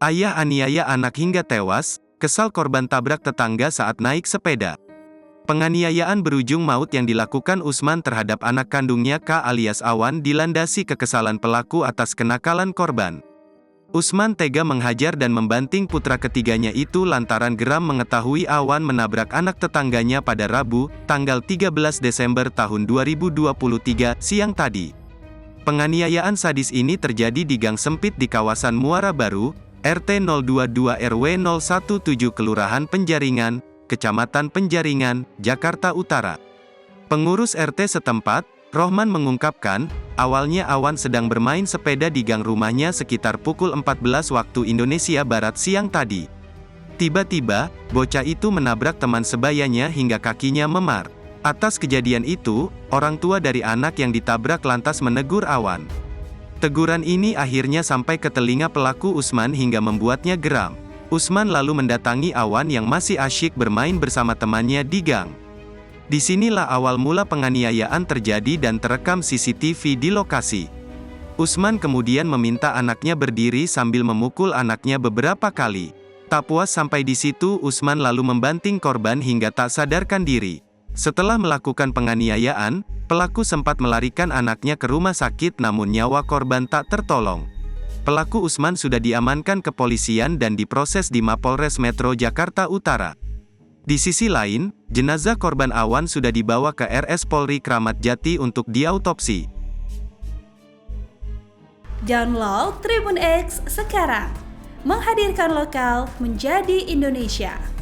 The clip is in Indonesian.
Ayah aniaya anak hingga tewas, kesal korban tabrak tetangga saat naik sepeda. Penganiayaan berujung maut yang dilakukan Usman terhadap anak kandungnya K alias Awan dilandasi kekesalan pelaku atas kenakalan korban. Usman tega menghajar dan membanting putra ketiganya itu lantaran geram mengetahui Awan menabrak anak tetangganya pada Rabu, tanggal 13 Desember tahun 2023, siang tadi. Penganiayaan sadis ini terjadi di gang sempit di kawasan Muara Baru, RT 022 RW 017 Kelurahan Penjaringan, Kecamatan Penjaringan, Jakarta Utara. Pengurus RT setempat, Rohman mengungkapkan, awalnya Awan sedang bermain sepeda di gang rumahnya sekitar pukul 14 waktu Indonesia Barat siang tadi. Tiba-tiba, bocah itu menabrak teman sebayanya hingga kakinya memar. Atas kejadian itu, orang tua dari anak yang ditabrak lantas menegur Awan. Teguran ini akhirnya sampai ke telinga pelaku Usman hingga membuatnya geram. Usman lalu mendatangi Awan yang masih asyik bermain bersama temannya di gang. Disinilah awal mula penganiayaan terjadi dan terekam CCTV di lokasi. Usman kemudian meminta anaknya berdiri sambil memukul anaknya beberapa kali. Tak puas sampai di situ, Usman lalu membanting korban hingga tak sadarkan diri. Setelah melakukan penganiayaan, pelaku sempat melarikan anaknya ke rumah sakit namun nyawa korban tak tertolong. Pelaku Usman sudah diamankan kepolisian dan diproses di Mapolres Metro Jakarta Utara. Di sisi lain, jenazah korban Awan sudah dibawa ke RS Polri Kramat Jati untuk diautopsi. Download Tribun X sekarang, menghadirkan lokal menjadi Indonesia.